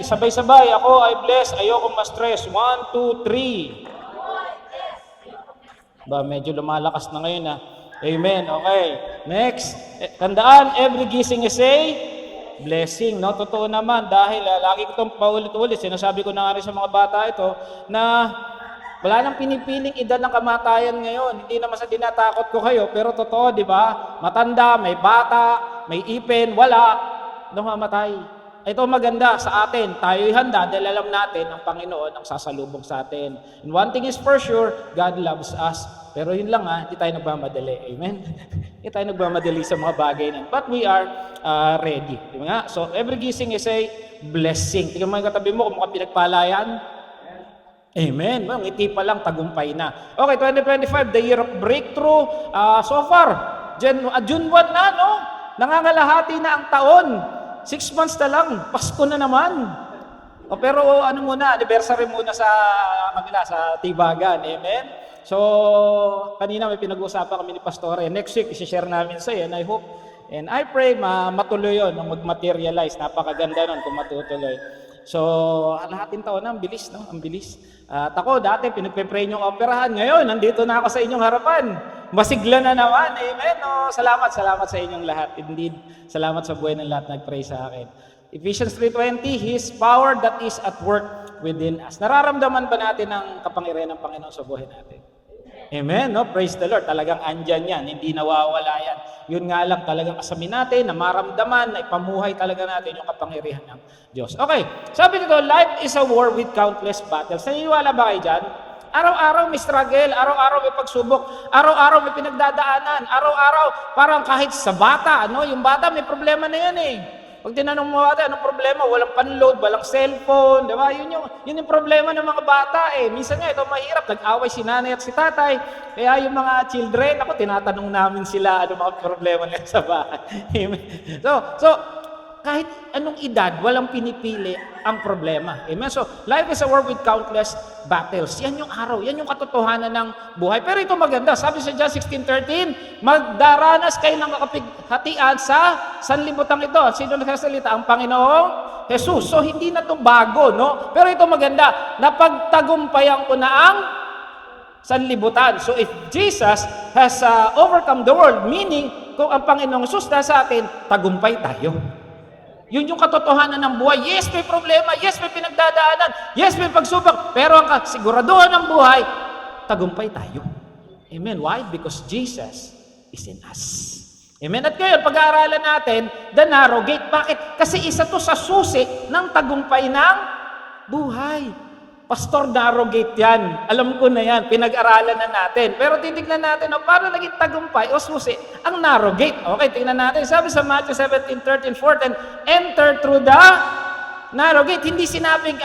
Sabay-sabay. Ako ay blessed. Ayoko ma-stress. 1, 2, 3. Ba, medyo lumalakas na ngayon Amen. Okay. Next. Tandaan, every gising is a blessing. No? Totoo naman dahil lagi ko itong paulit-ulit. Sinasabi ko na nga rin sa mga bata ito na wala nang pinipiling edad ng kamatayan ngayon. Hindi naman sa dinatakot ko kayo, pero totoo, di ba? Matanda, may bata, may ipin, wala. Mamatay. Ito maganda sa atin. Tayo'y handa dahil alam natin ang Panginoon ang sasalubong sa atin. And one thing is for sure, God loves us. Pero yun lang hindi tayo nagmamadali. Amen? Hindi tayo nagmamadali sa mga bagay na. But we are ready. Di ba? So every gising is a blessing. Tingnan mo yung katabi mo kung mukhang pinagpalayan. Amen. Ngiti pa lang, tagumpay na. Okay, 2025, the year of breakthrough. So far, June 1 na, no? Nangangalahati na ang taon. 6 months na lang, Pasko na naman. Pero anniversary muna sa kanila, sa Tibagan. Amen? So, kanina may pinag-uusapan kami ni Pastor. Next week, isi-share namin sa iyo. And I hope, and I pray, matuloy yun, mag-materialize. Napakaganda nun kung matutuloy. So, lahating taon na, ang bilis, no? Ang bilis. At ako, dati, pinagpe-pray niyong operahan. Ngayon, nandito na ako sa inyong harapan. Masigla na naman. Amen. No? Salamat sa inyong lahat. Indeed, salamat sa buhay ng lahat nag-pray sa akin. Ephesians 3:20, His power that is at work within us. Nararamdaman ba natin ang kapangyarihan ng Panginoon sa buhay natin? Amen. No? Praise the Lord. Talagang andyan yan. Hindi nawawala yan. Yun nga lang talagang asamin natin, na maramdaman, na ipamuhay talaga natin yung kapangyarihan ng Diyos. Okay. Sabi nito, life is a war with countless battles. Naniniwala ba kayo dyan? Araw-araw may struggle, araw-araw may pagsubok, araw-araw may pinagdadaanan, araw-araw parang kahit sa bata, yung bata may problema na yan Pag tinanong mo bata, anong problema? Walang panload, walang cellphone, di ba? Yun yung problema ng mga bata Minsan nga ito mahirap, nag-away si nanay at si tatay. Kaya yung mga children, tinatanong namin sila ano mga problema nila sa bahay. So, kahit anong edad, walang pinipili ang problema. Amen? So, life is a war with countless battles. Yan yung araw, yan yung katotohanan ng buhay. Pero ito maganda, sabi sa John 16:13, magdaranas kayo ng kapighatian sa sanlibutan ito. Sino nagsasalita? Ang Panginoong Jesus. So, hindi na ito bago, no? Pero ito maganda, napagtagumpayan ko na ang sanlibutan. So, if Jesus has overcome the world, meaning, kung ang Panginoong Jesus na sa atin, tagumpay tayo. Yun yung katotohanan ng buhay. Yes, may problema. Yes, may pinagdadaanan. Yes, may pagsubok. Pero ang kasiguraduhan ng buhay, tagumpay tayo. Amen. Why? Because Jesus is in us. Amen. At ngayon, pag-aaralan natin, the narrow gate. Bakit? Kasi isa to sa susi ng tagumpay ng buhay. Pastor, narrow gate yan. Alam ko na yan. Pinag-aralan na natin. Pero titignan natin, paano naging tagumpay o susi ang narrow gate? Okay, tingnan natin. Sabi sa Matthew 17:13-14, enter through the narrow gate. Hindi sinabing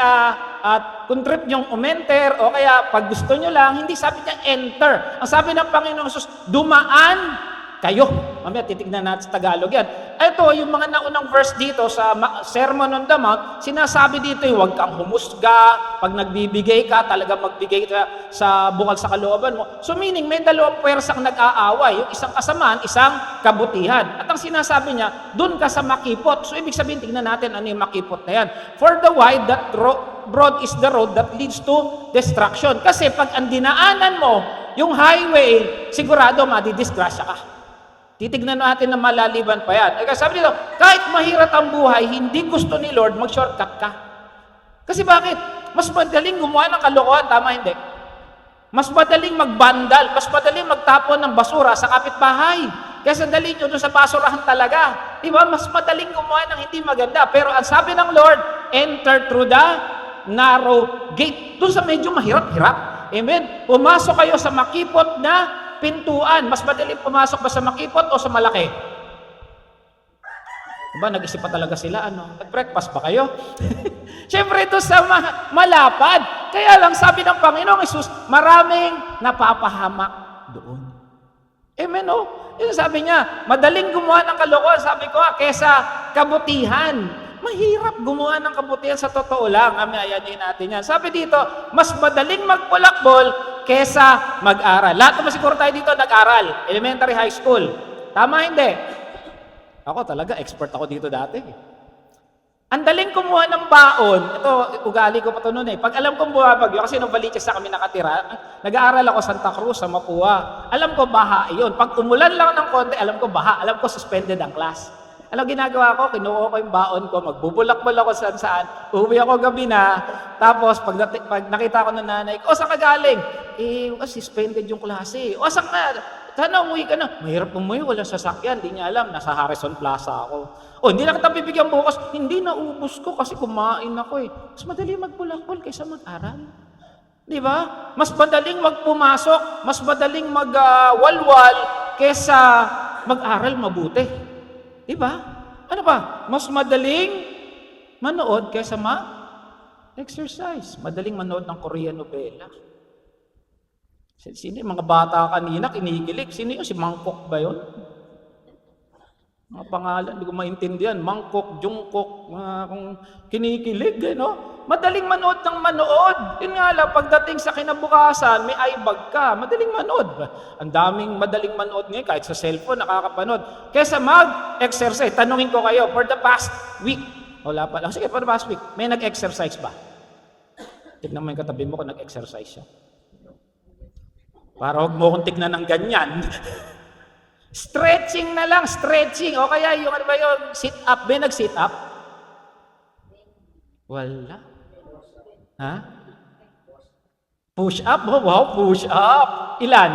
kung trip niyong umenter o kaya pag gusto niyo lang, hindi sabi niya enter. Ang sabi ng Panginoong Jesus, dumaan kayo. Mamaya titignan natin sa Tagalog yan. Ito, yung mga naunang verse dito sa Sermon on the Mount, sinasabi dito huwag kang humusga, pag nagbibigay ka, talaga magbigay ka sa bukal sa kalooban mo. So meaning, may dalawang pwersang nag-aaway, yung isang kasamaan, isang kabutihan. At ang sinasabi niya, dun ka sa makipot. So ibig sabihin, tignan natin ano yung makipot na yan. For the wide, that broad is the road that leads to destruction. Kasi pag ang dinaanan mo, yung highway, sigurado madidisgrasya ka. Titignan natin na malaliban pa yan. Kaya sabi nito, kahit mahirap ang buhay, hindi gusto ni Lord mag-shortcut ka. Kasi bakit? Mas madaling gumawa ng kalokohan, tama hindi? Mas madaling magbandal, mas madaling magtapon ng basura sa kapitbahay. Kaya sandali nyo doon sa basurahan talaga. Diba? Mas madaling gumawa ng hindi maganda. Pero ang sabi ng Lord, enter through the narrow gate. Doon sa medyo mahirap-hirap. Amen? Pumasok kayo sa makipot na pintuan. Mas madaling pumasok ba sa makipot o sa malaki? Diba, nag-isip pa talaga sila, nag-breakfast ba kayo? Siyempre ito sa malapad. Kaya lang sabi ng Panginoong Hesus, maraming napapahamak doon. Amen, Yung sabi niya, madaling gumawa ng kalokohan, sabi ko kesa kabutihan. Mahirap gumawa ng kabutihan sa totoo lang. Ayayin natin yan. Sabi dito, mas madaling magpulakbol kesa mag-aral. Lahat naman siguro tayo dito nag-aral. Elementary, high school. Tama, hindi? Ako talaga, expert ako dito dati. Ang daling kumuha ng baon. Ito, ugali ko pa ito noon eh. Pag alam kong bumabagyo, kasi nung Baliches na kami nakatira, nag-aaral ako Santa Cruz, sa Mapua. Alam ko, baha yun. Pag umulan lang ng konti, alam ko, baha. Alam ko, suspended ang class. Alam ginagawa ko, kinuha ko yung baon ko, magbubulak-bul ako saan-saan, uuwi ako gabi na, tapos pag nakita ko ng nanay ko, saan ka galing? Suspended yung klase. Saan ka? Sana umuwi ka na. Mahirap umuwi, walang sasakyan, hindi niya alam, nasa Harrison Plaza ako. Hindi na kita bibigyan bukas. Hindi, naubos ko kasi kumain ako eh. Mas madali magbulak-bul kaysa mag-aral. Di ba? Mas madaling magpumasok, mas madaling magwalwal kaysa mag-aral mabuti. Di ba? Ano ba? Mas madaling manood kaysa exercise. Madaling manood ng Korean novela. Sino yung mga bata kanina, kinikilig? Sino yun? Si Mangkok ba yun? Mga pangalan, hindi ko maintindihan. Mangkok, Jungkook, kung kinikilig, no? Madaling manood ng manood. Yun nga lang, pagdating sa kinabukasan, may eyebag ka. Madaling manood. Ang daming madaling manood ngayon, kahit sa cellphone, nakakapanood. Kesa mag-exercise, tanungin ko kayo, for the past week, wala pa lang. Sige, for the past week, may nag-exercise ba? Tignan mo yung katabi mo kung nag-exercise siya. Para huwag mo kong tignan ng ganyan. Stretching na lang, stretching. O kaya yung ano ba yung sit-up? May nag-sit-up? Wala. Ha? Push-up? Oh, wow, push-up. Ilan?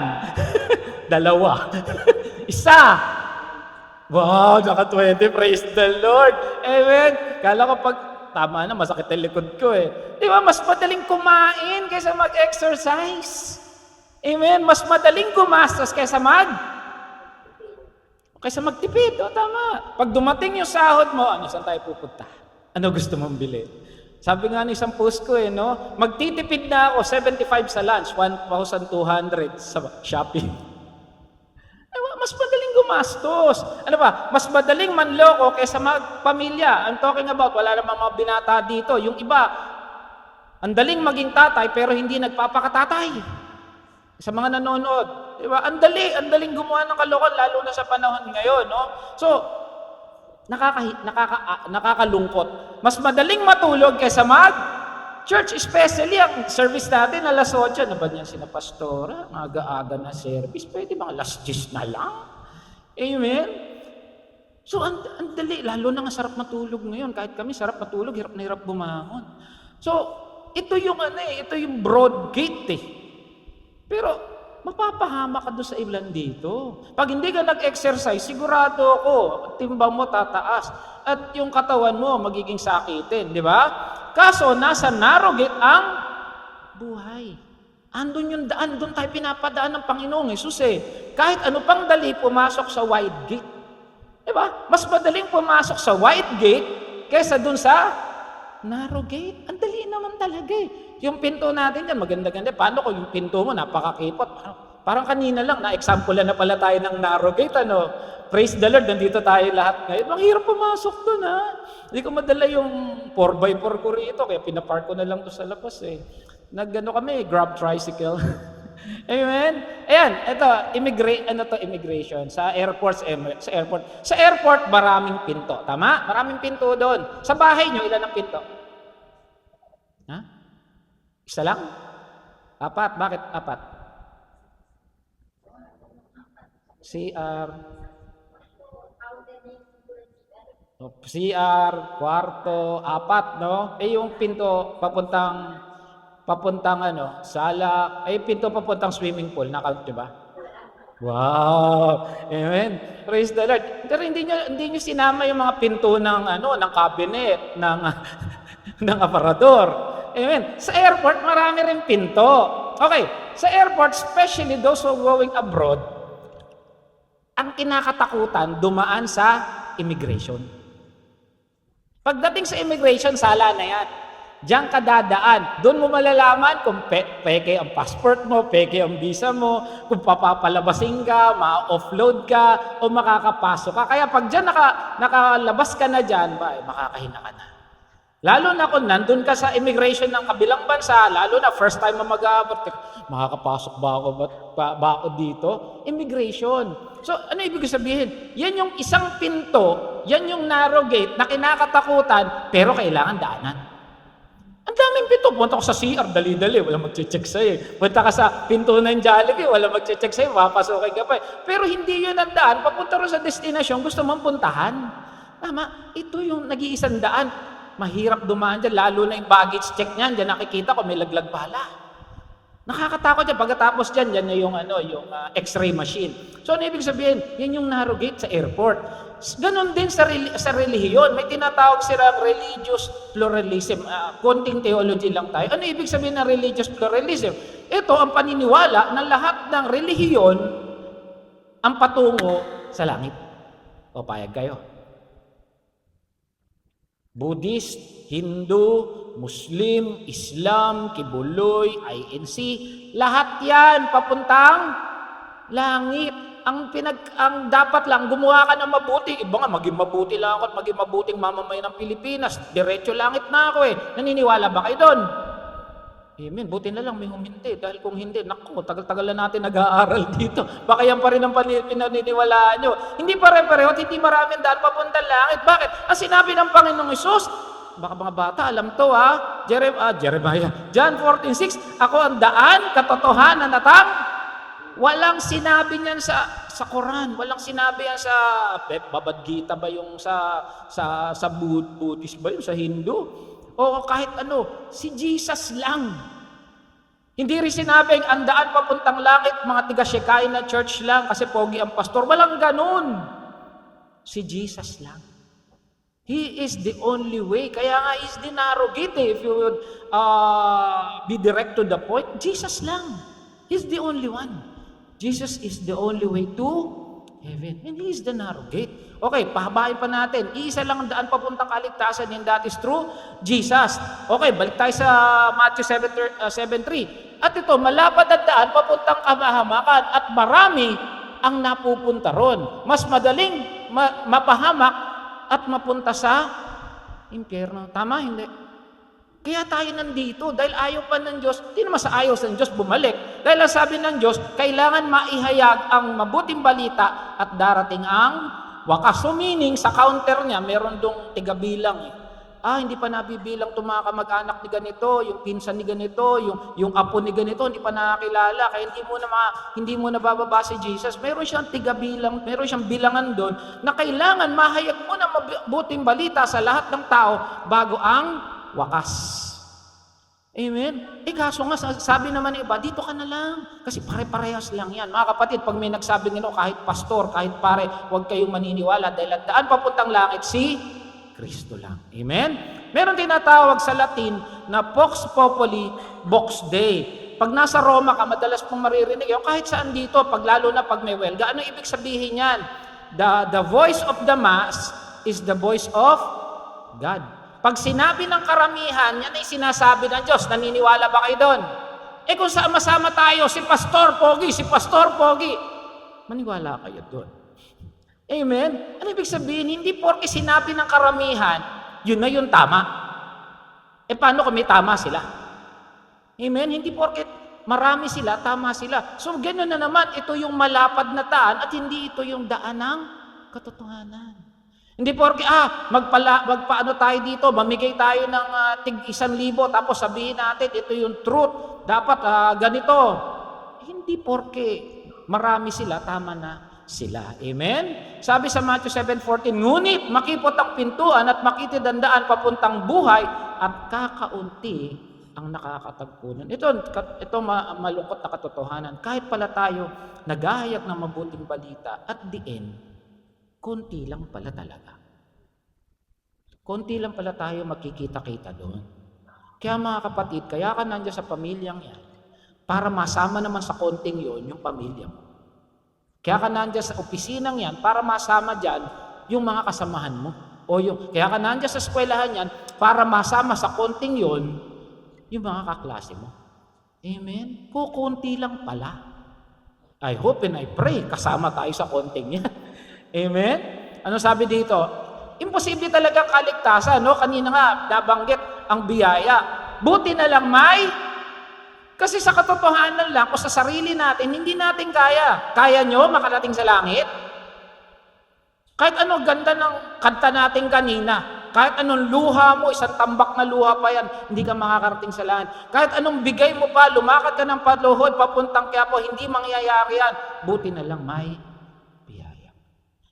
2. Isa. Wow, naka 20. Praise the Lord. Amen. Kala ko pag tama na, masakit ang likod ko eh. Di ba, mas madaling kumain kaysa mag-exercise. Amen. Mas madaling gumastos kaysa magtipid. O, tama. Pag dumating yung sahod mo, saan tayo pupunta? Ano gusto mong bili? Sabi nga ni isang post ko no? Magtitipid na ako, 75 sa lunch, 1,200 sa Shopee. Mas madaling gumastos. Ano ba? Mas madaling manloko kaysa magpamilya. I'm talking about, wala namang mga binata dito. Yung iba, ang daling maging tatay pero hindi nagpapakatatay. Sa mga nanonood, di ba? Ang daling gumawa ng kalokohan lalo na sa panahon ngayon, no? So, nakakalungkot. Mas madaling matulog kaysa church, especially ang service natin alas 8. Ano ba niyan sina pastora? Aga-aga na service. Pwede ba alas 10 na lang? Amen? So, ang dali. Lalo na nga sarap matulog ngayon. Kahit kami sarap matulog, hirap na hirap bumangon. So, ito yung broad gate Pero, mapapahama ka doon sa ilan dito. Pag hindi ka nag-exercise, sigurado ako, timbang mo tataas. At yung katawan mo magiging sakitin, di ba? Kaso, nasa narrow gate ang buhay. Andun yung daan, doon tayo pinapadaan ng Panginoong Hesus Kahit ano pang dali, pumasok sa wide gate. Di ba? Mas madaling pumasok sa wide gate kaysa doon sa narrow gate. Ang dali naman talaga Yung pinto natin dyan, maganda-ganda. Paano kung yung pinto mo, napakakipot? Parang kanina lang, na-example na pala tayo ng narrow gate, Praise the Lord, nandito tayo lahat ngayon. Ang hirap pumasok doon, Hindi ko madala yung 4x4 ko rito, kaya pinapark ko na lang to sa labas, kami, grab tricycle. Amen? Ayan, ito, immigration. Sa airport. Sa airport, maraming pinto. Tama? Maraming pinto doon. Sa bahay nyo, ilan ang pinto? Isa lang? 4. Bakit 4? CR, kwarto, 4, no? Yung pinto papuntang sala, pinto papuntang swimming pool, na-count nyo ba? Wow! Amen. Praise the Lord. Pero hindi nyo sinama yung mga pinto ng cabinet, ng aparador. Amen. Sa airport, marami rin pinto. Okay. Sa airport, especially those who are going abroad, ang kinakatakutan, dumaan sa immigration. Pagdating sa immigration, sala na yan. Diyan ka dadaan. Doon mo malalaman kung peke ang passport mo, peke ang visa mo, kung papapalabasin ka, ma-offload ka, o makakapasok ka. Kaya pag diyan nakalabas ka na diyan, makakahinga ka na. Lalo na kung nandun ka sa immigration ng kabilang bansa, lalo na first time mo mag-aabot, makakapasok ba ako, ba ako dito? Immigration. So, ano ibig sabihin? Yan yung isang pinto, yan yung narrow gate na kinakatakutan, pero kailangan daanan. Ang daming pinto. Punta ko sa CR, dali-dali, wala mag-check sa'yo. Punta ka sa pinto ng Jollibee, wala mag-check sa'yo, mapasukin ka pa. Pero hindi yun ang daan. Papunta rin sa destination, gusto mong puntahan. Tama, ito yung nag-iisang daan. Mahirap dumaan dyan, lalo na yung baggage check niyan. Diyan nakikita ko, may laglag bala. Nakakatakot dyan. Pagkatapos dyan, yan na yung, yung x-ray machine. So, ano ibig sabihin? Yan yung narrow gate sa airport. Ganon din sa relihiyon. May tinatawag silang religious pluralism. Konting theology lang tayo. Ano ibig sabihin ng religious pluralism? Ito ang paniniwala na lahat ng relihiyon ang patungo sa langit. O payag kayo. Buddhist, Hindu, Muslim, Islam, Kibuloy, INC, lahat yan papuntang langit. Ang dapat lang, gumawa ka ng mabuti. Iba nga, maging mabuti lang ako at maging mabuting mamamayan ng Pilipinas. Diretso langit na ako eh. Naniniwala ba kayo doon? Amen. Buti na lang may huminti. Dahil kung hindi, naku, tagal-tagal na natin nag-aaral dito. Baka yan pa rin ang pinaniniwalaan nyo. Hindi pare-pareho at hindi maraming daan papunta langit. Bakit? Ang sinabi ng Panginoong Hesus, baka mga bata, alam to ha, Jeremiah, John 14:6, ako ang daan, katotohanan at ang walang sinabi niyan sa Quran, walang sinabi yan sa Bhagavad Gita ba yung sa Buddhist ba yung sa Hindu? O kahit ano, si Jesus lang. Hindi rin sinabing ang daan papuntang langit, mga tiga-Shekinah church lang kasi pogi ang pastor. Walang ganun. Si Jesus lang. He is the only way. Kaya nga is the narrow gate. If you would be direct to the point, Jesus lang. He's the only one. Jesus is the only way to heaven. And He is the narrow gate. Okay, pahabain pa natin. Iisa lang ang daan papuntang kaligtasan, and that is true, Jesus. Okay, balik tayo sa Matthew 7:3. At ito, malapad ang daan papuntang kamahamakan at marami ang napupunta ron. Mas madaling mapahamak at mapunta sa impyerno. Tama, hindi? Kaya tayo nandito dahil ayaw pa ng Diyos, hindi naman sa ayaw ng Diyos bumalik. Dahil ang sabi ng Diyos, kailangan maihayag ang mabuting balita at darating ang wakas. So meaning, sa counter niya, meron dong tigabilang. Hindi pa nabibilang itong mga kamag-anak ni ganito, yung pinsan ni ganito, yung apo ni ganito, hindi pa nakakilala. Kaya hindi mo na bababa si Jesus. Meron siyang tigabilang, meron siyang bilangan doon na kailangan mahayag mo na mabuting balita sa lahat ng tao bago ang wakas. Amen? Kaso nga, sabi naman ng iba, dito ka na lang. Kasi pare-parehas lang yan. Mga kapatid, pag may nagsabi nito, kahit pastor, kahit pare, huwag kayong maniniwala dahil ang daan papuntang langit, si Kristo lang. Amen? Meron tinatawag sa Latin na Vox Populi, Vox Dei. Pag nasa Roma ka, madalas pong maririnig. Yung kahit saan dito, lalo na pag may welga, ano ibig sabihin yan? The voice of the mass is the voice of God. Pag sinabi ng karamihan, yan ay sinasabi ng Diyos. Naniniwala ba kayo doon? Kung sama-sama tayo, si Pastor Pogi, maniwala kayo doon. Amen? Ano ibig sabihin? Hindi porke sinabi ng karamihan, yun na yung tama. Paano kung may tama sila? Amen? Hindi porke marami sila, tama sila. So, gano'n na naman, ito yung malapad na daan at hindi ito yung daan ng katotohanan. Hindi porke, magpaano tayo dito, mamigay tayo ng tig 1,000, tapos sabihin natin, ito yung truth, dapat ganito. Hindi porke marami sila, tama na sila. Amen? Sabi sa Matthew 7:14, ngunit makipot ang pintuan at makitid ang daan papuntang buhay at kakaunti ang nakakatagpo nun. Ito malungkot na katotohanan. Kahit pala tayo naghahayag ng mabuting balita, at the end, konti lang pala talaga. Konti lang pala tayo makikita-kita doon. Kaya mga kapatid, kaya ka nandiyan sa pamilyang yan, para masama naman sa konting yon yung pamilya mo. Kaya ka nandiyan sa opisinang yan, para masama dyan yung mga kasamahan mo. Kaya ka nandiyan sa eskwelahan yan, para masama sa konting yon yung mga kaklase mo. Amen? Kukunti lang pala. I hope and I pray, kasama tayo sa konting yan. Amen? Ano sabi dito? Imposible talaga kaligtasan, no? Kanina nga, nabanggit ang biyaya. Buti na lang kasi sa katotohanan lang, o sa sarili natin, hindi natin kaya. Kaya nyo makarating sa langit? Kahit ano ganda ng kanta natin kanina, kahit anong luha mo, isang tambak na luha pa yan, hindi ka makakarating sa langit. Kahit anong bigay mo pa, lumakad ka ng paluhod, papuntang Quiapo, hindi mangyayari yan. Buti na lang may biyaya.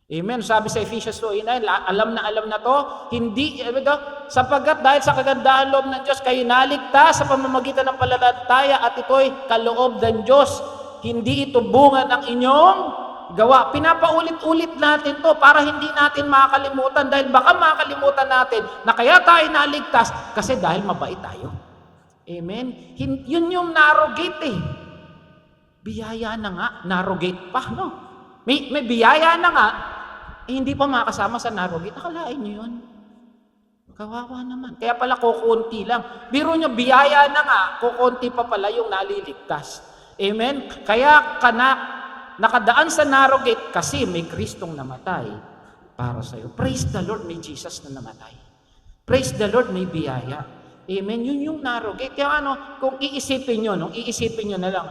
Amen. Sabi sa Ephesians 2:9, alam na to, hindi, sapagkat dahil sa kagandahan loob ng Diyos, kayo naligtas sa pamamagitan ng pananampalataya at ito'y kaloob ng Diyos. Hindi ito bunga ng inyong gawa. Pinapaulit-ulit natin to para hindi natin makakalimutan dahil baka makakalimutan natin na kaya tayo naligtas kasi dahil mabait tayo. Amen? Yun yung narrogate eh. Biyaya na nga, narrogate pa, no? May biyaya na nga, hindi pa makasama sa narrogate. Nakalain nyo yun? Kawawa naman. Kaya pala kukunti lang. Biro nyo, biyaya na nga, kukunti pa pala yung naliligtas. Amen? Kaya nakadaan sa narrow gate kasi may Kristong namatay para sa iyo. Praise the Lord, may Jesus na namatay. Praise the Lord, may biyaya. Amen? Yun yung narrow gate. Kaya kung iisipin nyo na lang,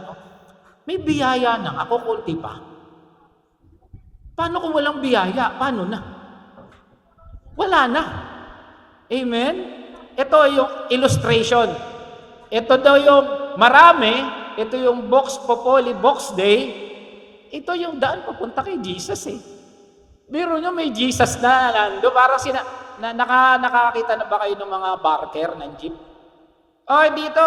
may biyaya na, ako kunti pa. Paano kung walang biyaya? Paano na? Wala na. Amen? Ito yung illustration. Ito daw yung marami, ito yung Vox Populi, Vox Day, ito yung daan papunta kay Jesus eh. Biro nyo may Jesus na nando. Parang nakakita na ba kayo ng mga barker ng jeep? Ay, dito,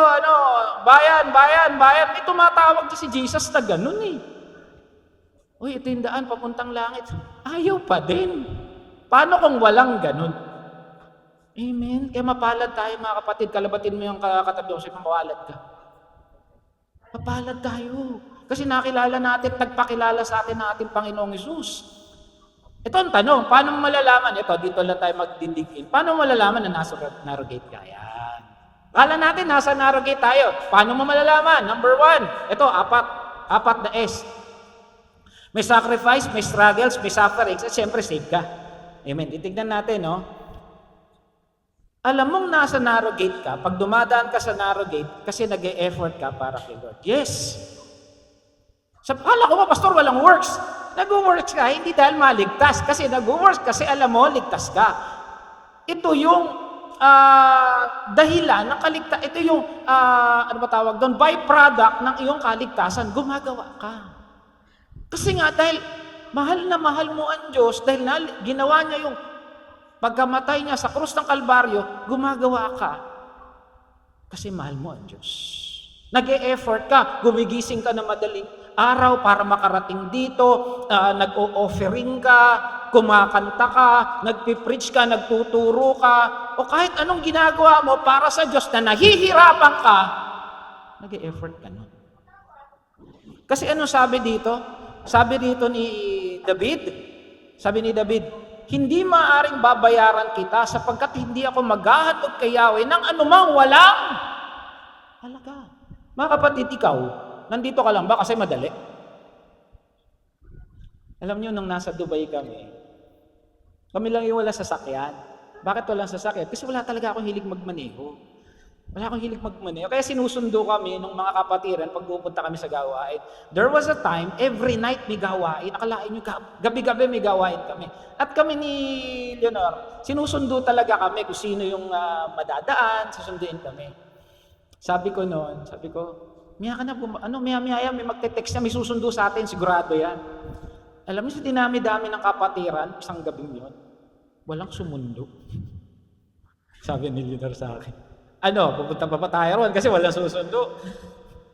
bayan. May tumatawag si Jesus na ganun eh. Uy, ito yung daan papuntang langit. Ayaw pa din. Paano kung walang ganun? Amen. Kaya mapalad tayo mga kapatid. Kalabatin mo yung katabi mo, mapalad ka. Mapalad tayo. Kasi nakilala natin, nagpakilala sa atin ng ating Panginoong Hesus. Ito ang tanong, paano mo malalaman? Ito, dito lang tayo magdindigin. Paano mo malalaman na nasa narrow gate ka? Yan. Kala natin, nasa narrow gate tayo. Paano mo malalaman? Number 1, ito, apat na S. May sacrifice, may struggles, may sufferings, at siyempre save ka. Amen. Titignan natin, no? Alam mong nasa narrow gate ka, pag dumadaan ka sa narrow gate, kasi nag-e-effort ka para kay Lord. Yes! Kala ko ba, pastor, walang works. Nag-works ka, hindi dahil maligtas. Kasi nag-works kasi alam mo, ligtas ka. Ito yung dahilan ng kaligtasan. Ito yung, tawag doon, byproduct ng iyong kaligtasan. Gumagawa ka. Kasi nga, dahil mahal na mahal mo ang Diyos, dahil ginawa niya yung pagkamatay niya sa krus ng Kalbaryo, gumagawa ka. Kasi mahal mo ang Diyos. Nag-e-effort ka, gumigising ka na madaling araw para makarating dito, nag-o-offering ka, kumakanta ka, nagpipreach ka, nagtuturo ka, o kahit anong ginagawa mo para sa Diyos na nahihirapan ka, nag-e-effort ka nun. Kasi ano sabi dito? Sabi dito ni David, hindi maaring babayaran kita sapagkat hindi ako maghahatog kay Yahweh ng anumang walang halaga. Mga kapatid, ikaw, nandito ka lang ba kasi madali? Alam niyo, nung nasa Dubai kami lang yung wala sasakyan. Bakit walang sasakyan? Kasi wala talaga akong hilig magmaneho. Kaya sinusundo kami ng mga kapatiran pag pupunta kami sa gawain. There was a time, every night may gawain. Akalain nyo, gabi-gabi may gawain kami. At kami ni Leonor, sinusundo talaga kami kung sino yung madadaan, susunduin kami. Sabi ko, Mia ka na, maya may magte-text na, may susundo sa atin, sigurado yan. Alam mo, sa dinami-dami ng kapatiran, isang gabing yun, walang sumundo. Sabi ni Leonor sa akin. Pupunta pa tayo ron kasi walang susundo.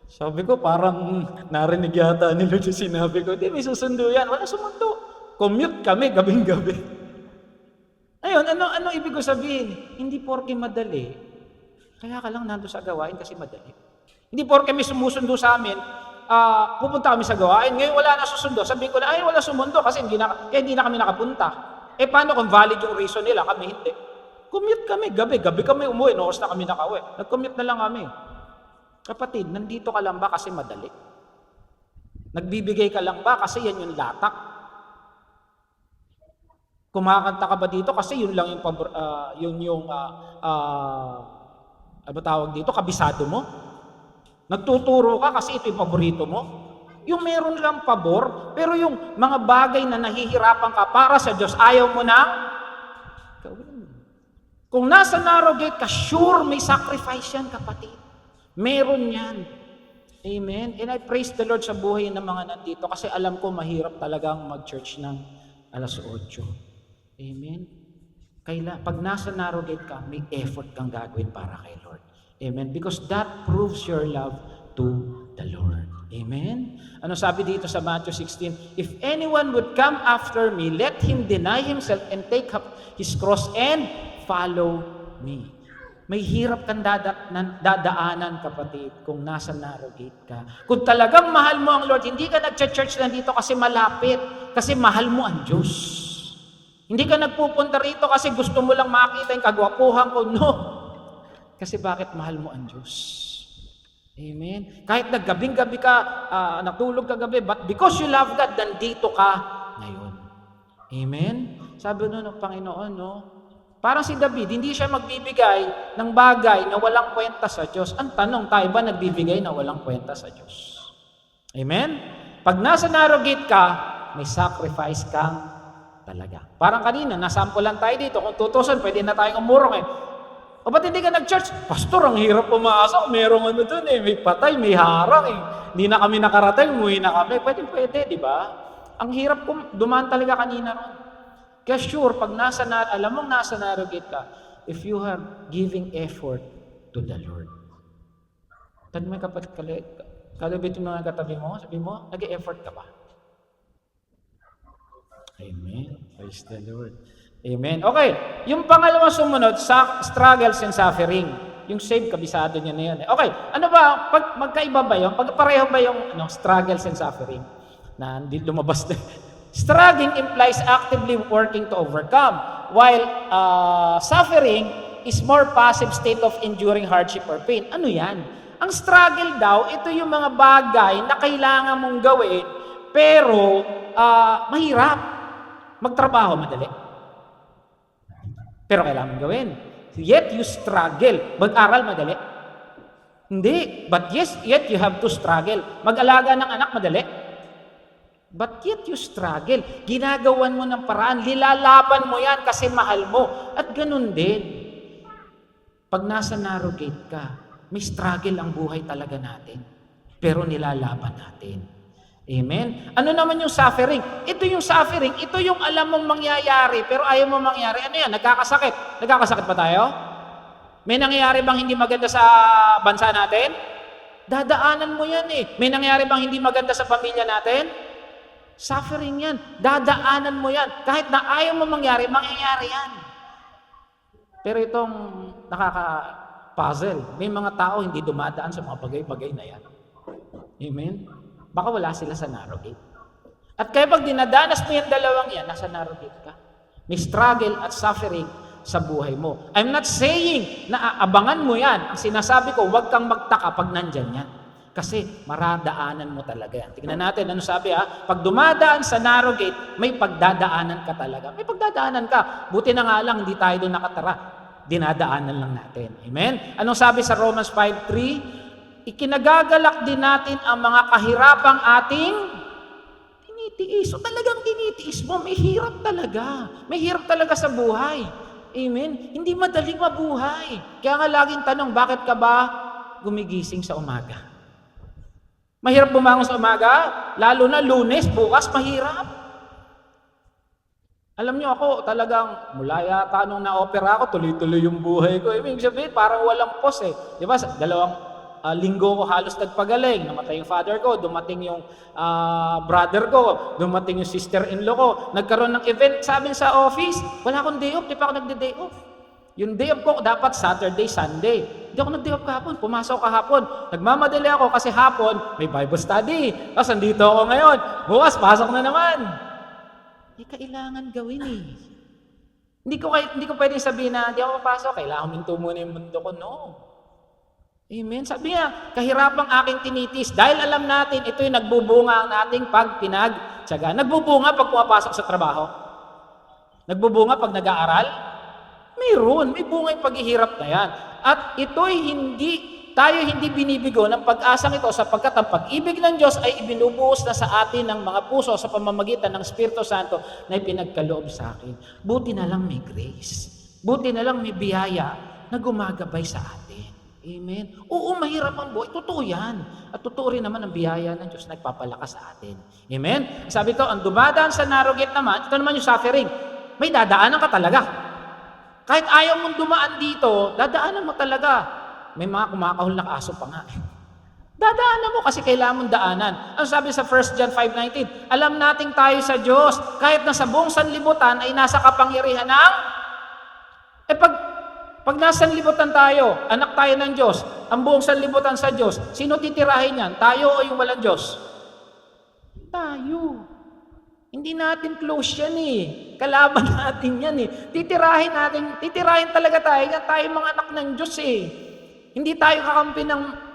Sabi ko, parang narinig yata nila yung sinabi ko, di, may susundo yan, walang sumundo. Commute kami, gabing-gabi. Ayun, ano ibig ko sabihin? Hindi porke madali, kaya ka lang nando sa gawain kasi madali. Hindi porke may sumusundo sa amin, pupunta kami sa gawain, ngayon wala na susundo, sabihin ko na, wala sumundo kasi hindi na kami nakapunta. Paano kung valid yung reason nila, kami hindi? Commute kami, gabi kami umuwi, noos na kami nakauwi. Nag-commute na lang kami. Kapatid, nandito ka lang ba kasi madali? Nagbibigay ka lang ba kasi yan yung latak? Kumakanta ka ba dito kasi yun lang yung ano tawag dito, kabisado mo? Nagtuturo ka kasi ito yung paborito mo? Yung meron lang pabor, pero yung mga bagay na nahihirapan ka para sa Diyos, ayaw mo na gawin. Kung nasa narrow gate ka, sure may sacrifice yan, kapatid. Meron yan. Amen? And I praise the Lord sa buhay ng mga nandito kasi alam ko mahirap talagang mag-church ng alas 8. Amen? Pag nasa narrow gate ka, may effort kang gagawin para kay Lord. Amen? Because that proves your love to the Lord. Amen? Ano sabi dito sa Matthew 16? If anyone would come after me, let him deny himself and take up his cross and follow me. May hirap kang dadaanan, kapatid, kung nasa narrow gate ka. Kung talagang mahal mo ang Lord, hindi ka nag-church lang dito kasi malapit, kasi mahal mo ang Diyos. Hindi ka nagpupunta rito kasi gusto mo lang makita yung kagwapuhan ko. No. Kasi bakit mahal mo ang Diyos? Amen? Kahit naggabing-gabi ka, natulog ka gabi, but because you love God, nandito ka ngayon. Amen? Sabi ng Panginoon, no? Parang si David, hindi siya magbibigay ng bagay na walang kwenta sa Diyos. Ang tanong, tayo ba nagbibigay na walang kwenta sa Diyos? Amen? Pag nasa narrow gate ka, may sacrifice kang talaga. Parang kanina, nasampulan tayo dito. Kung tutusan, pwede na tayong umurong eh. O ba't hindi ka nag-church? Pastor, ang hirap pumasok. Merong ano dun eh. May patay, may harang eh. Hindi na kami nakarating, umuwi na kami. Pwede, di ba? Ang hirap dumaan talaga kanina ron. Kaya sure, pag alam mong nasa narrow gate ka, if you are giving effort to the Lord. Tadi mo kapatid, kalabit yung mga katabi mo, sabi mo, nag-e-effort ka ba? Amen. Praise the Lord. Amen. Okay. Yung pangalawang sumunod, struggles and suffering. Yung same, kabisado niya na yun. Okay. Ano ba? Magkaiba ba yun? Pareho ba yung struggles and suffering? Na hindi lumabas na. Struggling implies actively working to overcome, while suffering is more passive state of enduring hardship or pain. Ano yan? Ang struggle daw, ito yung mga bagay na kailangan mong gawin, pero mahirap. Magtrabaho, madali. Pero kailangan gawin. Yet you struggle. Mag-aral, madali. Hindi. But yet you have to struggle. Mag-alaga ng anak, madali. But yet you struggle. Ginagawan mo ng paraan. Lilalaban mo yan kasi mahal mo. At ganun din. Pag nasa narrow gate ka, may struggle ang buhay talaga natin. Pero nilalaban natin. Amen? Ano naman yung suffering? Ito yung suffering. Ito yung alam mong mangyayari, pero ayaw mong mangyari. Ano yan? Nagkakasakit. Nagkakasakit ba tayo? May nangyayari bang hindi maganda sa bansa natin? Dadaanan mo yan eh. May nangyayari bang hindi maganda sa pamilya natin? Suffering yan. Dadaanan mo yan. Kahit na ayaw mo mangyari, mangyayari yan. Pero itong nakaka-puzzle. May mga tao hindi dumadaan sa mga bagay-bagay na yan. Amen? Baka wala sila sa narrow gate. At kaya pag dinadanas mo yung dalawang yan, nasa narrow gate ka. May struggle at suffering sa buhay mo. I'm not saying na aabangan mo yan. Ang sinasabi ko, huwag kang magtaka pag nandyan yan. Kasi maradaanan mo talaga yan. Tingnan natin, ano sabi ha? Pag dumadaan sa narrow gate, may pagdadaanan ka talaga. May pagdadaanan ka. Buti na nga lang, hindi tayo doon nakatara. Dinadaanan lang natin. Amen? Anong sabi sa Romans 5:3? Ikinagagalak din natin ang mga kahirapang ating tinitiis. So talagang tinitiis mo, may hirap talaga. May hirap talaga sa buhay. Amen? Hindi madaling mabuhay. Kaya nga laging tanong, bakit ka ba gumigising sa umaga? Mahirap bumangon sa umaga? Lalo na Lunes, bukas, mahirap. Alam niyo ako, talagang mula yata nung na-opera ako, tuloy-tuloy yung buhay ko. Ibig sabihin, parang walang pause eh. Di ba? Dalawang linggo ko halos nagpagaling. Namatay yung father ko, dumating yung brother ko, dumating yung sister-in-law ko. Nagkaroon ng event sa amin sa office. Wala akong day off, di pa ako nagde-day off. Yung day off ko dapat Saturday, Sunday. Hindi ako nag-day off kahapon, pumasok kahapon. Nagmamadali ako kasi hapon may Bible study. Tapos andito ako ngayon. Bukas, pasok na naman. Kailangan gawin eh. Hindi ko pwedeng sabihin na hindi ako papasok. Kailangan minto muna yung mundo ko. No. Amen. Sabi niya, kahirapang aking tinitis. Dahil alam natin, ito yung nagbubunga ang ating pagpinagtyaga. Nagbubunga pag pumapasok sa trabaho. Nagbubunga pag nag-aaral? Mayroon, may bunga yung paghihirap na yan. At ito'y tayo hindi binibigo ng pag-asang ito sapagkat ang pag-ibig ng Diyos ay ibinubuhos na sa atin ng mga puso sa pamamagitan ng Espiritu Santo na ipinagkaloob sa akin. Buti na lang may grace. Buti na lang may biyaya na gumagabay sa atin. Amen? Oo, mahirap ang buhay. Totoo yan. At totoo rin naman ang biyaya ng Diyos na nagpapalakas sa atin. Amen? Sabi ko, ang dumadaan sa narrow gate naman, ito naman yung suffering. May dadaanan ka talaga. Kahit ayaw mong dumaan dito, dadaanan mo talaga. May mga kumakahol na aso pa nga. Dadaanan mo kasi kailangan mong daanan. Ang sabi sa 1 John 5:19, alam nating tayo sa Diyos, kahit nasa buong sanlibutan ay nasa kapangyarihan ng... pag nasa sanlibutan tayo, anak tayo ng Diyos, ang buong sanlibutan sa Diyos, sino titirahin yan? Tayo o yung walang Diyos? Tayo. Hindi natin close yan eh. Kalaban natin yan eh. Titirahin talaga tayo. Yan tayo mga anak ng Diyos eh. Hindi tayo kakampi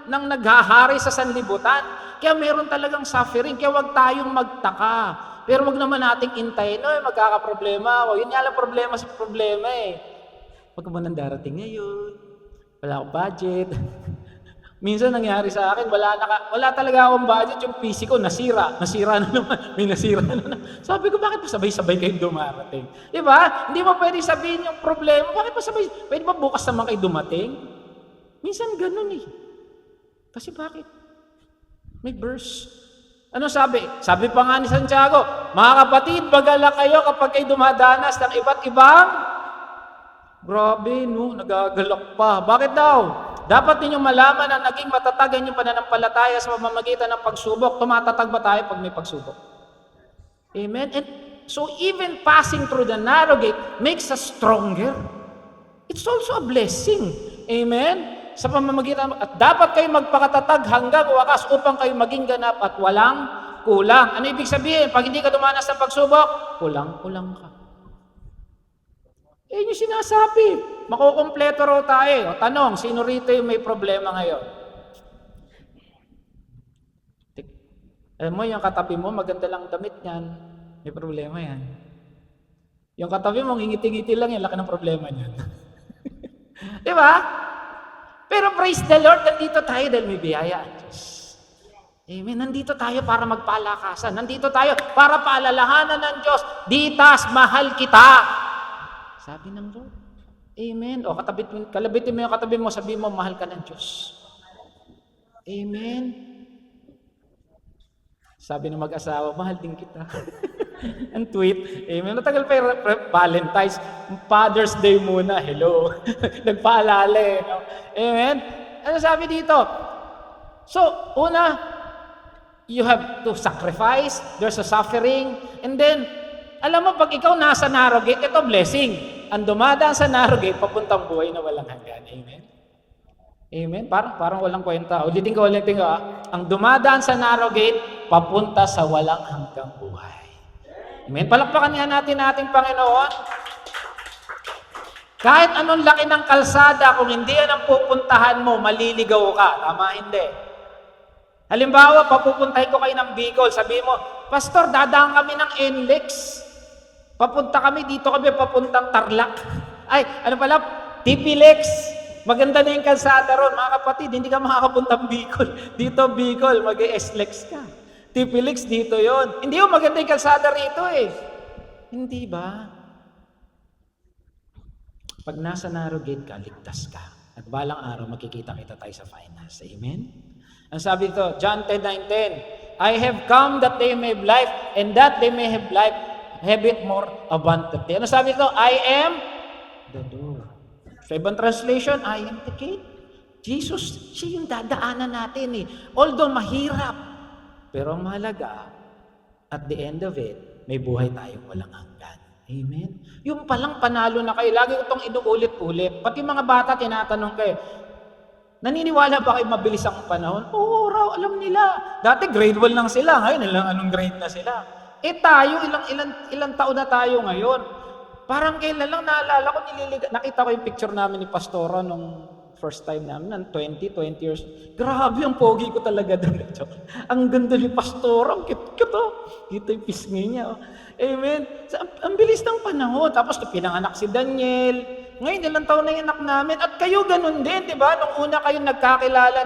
ng naghahari sa sanlibutan. Kaya meron talagang suffering. Kaya wag tayong magtaka. Pero wag naman nating intayin, magkakaproblema. Yun nga lang problema sa problema eh. Wag mo nang darating ngayon. Wala akong budget. Minsan nangyari sa akin, wala talaga akong budget. Yung PC ko, nasira. Nasira na naman. May nasira na naman. Sabi ko, bakit pa sabay-sabay kayo dumarating? Diba? Hindi mo pwede sabihin yung problema. Bakit pa sabay? Pwede ba bukas naman kayo dumating? Minsan ganun eh. Kasi bakit? May verse. Ano sabi? Sabi pa nga ni Santiago, mga kapatid, bagala kayo kapag kayo dumadanas ng iba't ibang... Grabe, no? Nagagalak pa. Bakit daw? Dapat ninyong malaman na naging matatag ang inyong pananampalataya sa pamamagitan ng pagsubok. Tumatatag ba tayo pag may pagsubok? Amen? And so even passing through the narrow gate makes us stronger. It's also a blessing. Amen? Sa pamamagitan, at dapat kayo magpakatatag hanggang wakas upang kayo maging ganap at walang kulang. Ano ibig sabihin? Pag hindi ka dumanas ng pagsubok, kulang-kulang ka. Yung sinasabi. Makukumpleto raw tayo. O, tanong, sino rito yung may problema ngayon? Alam mo, yung katabi mo, maganda lang damit niyan. May problema yan. Yung katabi mo, ngingiti-ngiti lang yan, laki ng problema niyan. Di ba? Pero praise the Lord, nandito tayo dahil may biyaya ang Diyos. Amen. Nandito tayo para magpalakasan. Nandito tayo para paalalahanan ng Diyos, Ditas, mahal kita. Sabi ng Lord. Amen. O kalabitin mo yung katabi mo, sabi mo, mahal ka ng Diyos. Amen. Sabi ng mag-asawa, mahal din kita. Ang tweet. Amen. Natagal pa yung Valentine's. Father's Day muna. Hello. Nagpaalala eh. No? Amen. Ano sabi dito? So, una, you have to sacrifice. There's a suffering. And then, alam mo, pag ikaw nasa narrow gate, ito blessing. Ang dumadaan sa narrow gate, papuntang buhay na walang hanggan. Amen. Amen. Parang walang kwenta. Ulitin ko. Ang dumadaan sa narrow gate, papunta sa walang hanggang buhay. Amen. Palakpakan nga natin ating Panginoon. Kahit anong laki ng kalsada, kung hindi yan ang pupuntahan mo, maliligaw ka. Tama, hindi. Halimbawa, papupuntahin ko kayo ng Bicol. Sabihin mo, Pastor, dadaan kami ng NLEX. Papunta kami, dito kami papuntang Tarlac. Ay, ano pala? TPLEX. Maganda na yung kalsada ron. Mga kapatid, hindi ka makakapuntang Bicol. Dito Bicol, mag-SLEX ka. TPLEX, dito yon. Hindi yung maganda yung kalsada rito eh. Hindi ba? Pag nasa narrow gate ka, ligtas ka. At balang araw, makikita-kita tayo sa finals. Amen? Ang sabi dito, John 10:9-10, I have come that they may have life, and that they may have life, have it more abundantly. Ano sabi dito? I am the door. Sa ibang translation, I am the gate. Jesus, siya yung dadaanan natin eh. Although mahirap, pero ang mahalaga, at the end of it, may buhay tayong walang hanggan. Amen? Yung palang panalo na kayo, lagi ko itong inuulit-ulit. Pati mga bata, tinatanong kayo, naniniwala ba kayo mabilis ang panahon? Oo, raw, alam nila. Dati grade 1 lang sila, ngayon anong grade na sila. Tayo, ilang taon na tayo ngayon. Parang kailan lang naalala ko, nakita ko yung picture namin ni Pastora nung first time namin, ng 20 years. Grabe, ang pogi ko talaga doon. Ang ganda ni Pastora, ang cute ko to. Kita yung pisngi niya. Oh. Amen. Ang bilis ng panahon. Tapos pinanganak si Daniel. Ngayon, ilang taon na yung anak namin. At kayo ganun din, di ba? Nung una kayo nagkakilala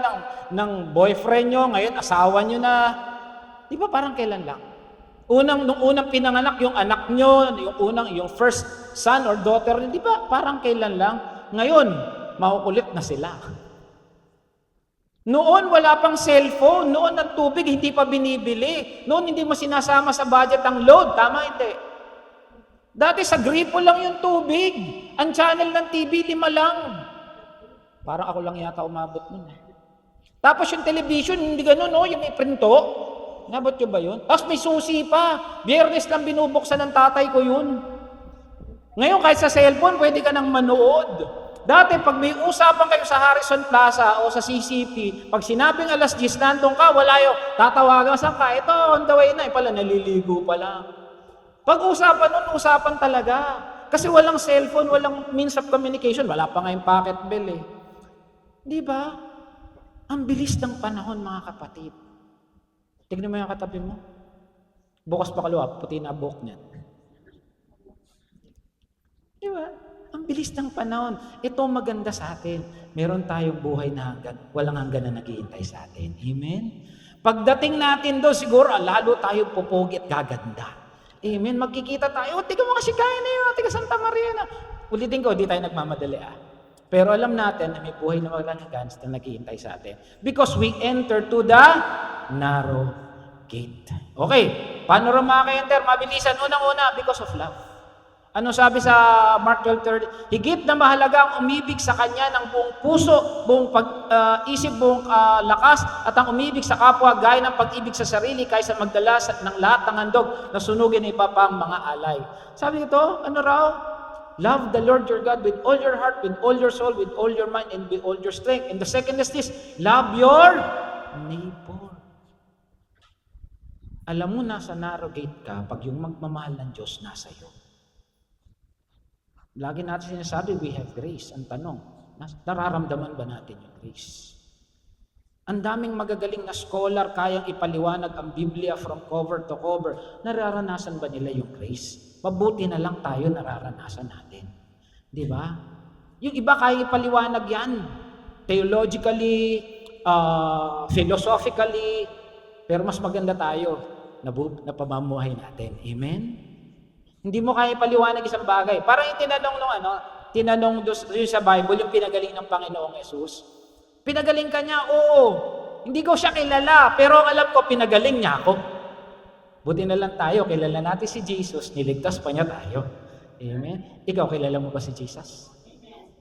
ng boyfriend nyo, ngayon asawa nyo na. Di ba parang kailan lang? Nung unang pinanganak yung anak nyo, yung first son or daughter, di ba parang kailan lang? Ngayon, makukulit na sila. Noon, wala pang cellphone. Noon, ang tubig, hindi pa binibili. Noon, hindi mo sinasama sa budget ang load. Tama, hindi. Dati sa gripo lang yung tubig. Ang channel ng TV, 5 lang. Parang ako lang yata umabot nun. Tapos yung television, hindi ganun, no? Yung may printo. Nabot nyo ba yun? Tapos may susi pa. Biyernes lang binubuksan ng tatay ko yun. Ngayon, kahit sa cellphone, pwede ka nang manood. Dati, pag may usapan kayo sa Harrison Plaza o sa CCP, pag sinabing alas 10, nandun ka, wala yun, tatawagan, saan ka? Ito, on the way na. Pala, naliligo pa lang. Pag usapan nun, usapan talaga. Kasi walang cellphone, walang means of communication. Wala pa nga yung pocket bill eh. Di ba? Ang bilis ng panahon, mga kapatid. Tignan mo yung katabi mo. Bukas pa kaluwa, puti na buhok niyan. Di ba? Ang bilis ng panahon. Ito maganda sa atin. Meron tayong buhay na walang hanggan na naghihintay sa atin. Amen? Pagdating natin doon, siguro lalo tayong pupugi at gaganda. Amen? Magkikita tayo, tika mo kasi kaya na yun, tika Santa Maria na. Ulitin ko, di tayo nagmamadali Pero alam natin na may buhay na walang hanggan na naghihintay sa atin. Because we enter to the narrow gate. Okay, paano rin maka-enter? Mabilisan, unang-una, because of love. Ano sabi sa Mark 12:30? Higit na mahalaga ang umibig sa Kanya ng buong puso, buong isip, buong lakas, at ang umibig sa kapwa gaya ng pag-ibig sa sarili kaysa magdala ng lahat ng handog na sunugin ni Papa ang mga alay. Sabi nito, ano raw? Love the Lord your God with all your heart, with all your soul, with all your mind, and with all your strength. And the second is this, love your neighbor. Alam mo, nasa narrow gate ka pag yung magmamahal ng Diyos nasa iyo. Lagi natin sinasabi, we have grace. Ang tanong, nararamdaman ba natin yung grace? Ang daming magagaling na scholar kayang ipaliwanag ang Biblia from cover to cover. Nararanasan ba nila yung grace? Mabuti na lang tayo nararanasan natin. Di ba? Yung iba kaya ipaliwanag yan. Theologically, philosophically, pero mas maganda tayo na pamumuhay natin. Amen? Hindi mo kaya ipaliwanag isang bagay. Parang yung tinanong doon sa Bible, yung pinagaling ng Panginoong Yesus. Pinagaling ka niya, oo. Hindi ko siya kilala, pero alam ko, pinagaling niya ako. Buti na lang tayo, kilala natin si Jesus, niligtas pa niya tayo. Amen? Ikaw, kilala mo ba si Jesus?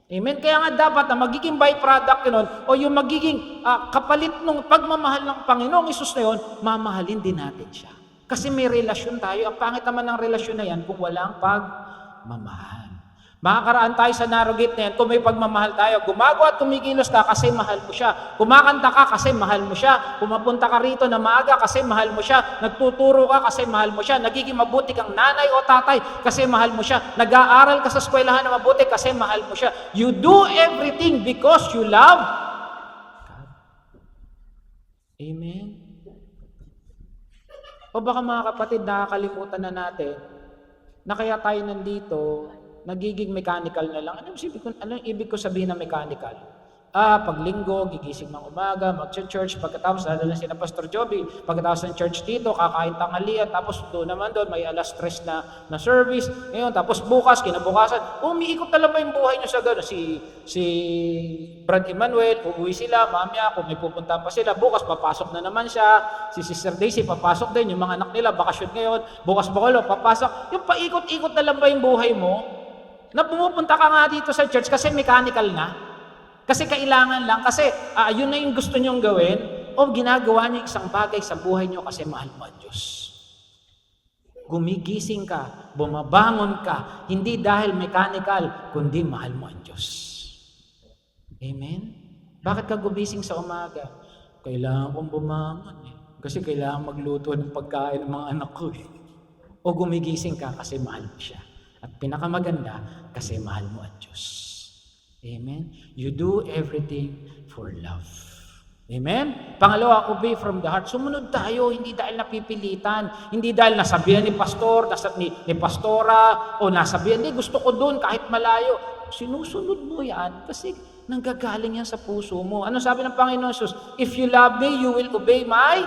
Amen? Kaya nga dapat na magiging byproduct yun, o yung magiging kapalit ng pagmamahal ng Panginoong Yesus na yun, mamahalin din natin siya. Kasi may relasyon tayo. Ang pangit naman ng relasyon na yan kung walang pagmamahal. Makakaraan tayo sa narrow gate na yan kung may pagmamahal tayo. Gumagawa at kumikilos ka kasi mahal mo siya. Kumakanta ka kasi mahal mo siya. Pumapunta ka rito na maaga kasi mahal mo siya. Nagtuturo ka kasi mahal mo siya. Nagiging mabuti kang nanay o tatay kasi mahal mo siya. Nag-aaral ka sa eskwelahan na mabuti kasi mahal mo siya. You do everything because you love God. Amen? O baka mga kapatid, nakakalimutan na natin na kaya tayo nandito, nagiging mechanical na lang. Anong ibig ko sabihin na mechanical? Pag linggo, gigising ng umaga, mag-church, pagkatapos, lalo na sina Pastor Joby, pagkatapos ng church dito, kakain tanghalian, tapos doon naman doon, may alas 3 na service, ngayon, tapos bukas, kinabukasan, umiikot na lang ba yung buhay nyo sa gano'n? Si Brad Emmanuel, uuwi sila, mamaya, kung may pupunta pa sila, bukas papasok na naman siya, si Sister Daisy, papasok din, yung mga anak nila, bakasyon ngayon, bukas Bacolod, papasok, yung paikot-ikot na lang ba yung buhay mo? Na pumupunta ka nga dito sa church kasi mechanical na? Kasi kailangan lang, kasi yun na yung gusto nyong gawin, o ginagawa niyo isang bagay sa buhay niyo kasi mahal mo ang Diyos. Gumigising ka, bumabangon ka, hindi dahil mechanical, kundi mahal mo ang Diyos. Amen? Bakit ka gumising sa umaga? Kailangan kong bumangon kasi kailangan magluto ng pagkain ng mga anak ko O gumigising ka kasi mahal mo siya. At pinakamaganda, kasi mahal mo ang Diyos. Amen? You do everything for love. Amen? Pangalawa, obey from the heart. Sumunod tayo, hindi dahil napipilitan, hindi dahil nasabihan ni pastor, ni pastora, o nasabihan, hindi, gusto ko doon kahit malayo. Sinusunod mo yan kasi nanggagaling yan sa puso mo. Ano sabi ng Panginoon Jesus? If you love me, you will obey my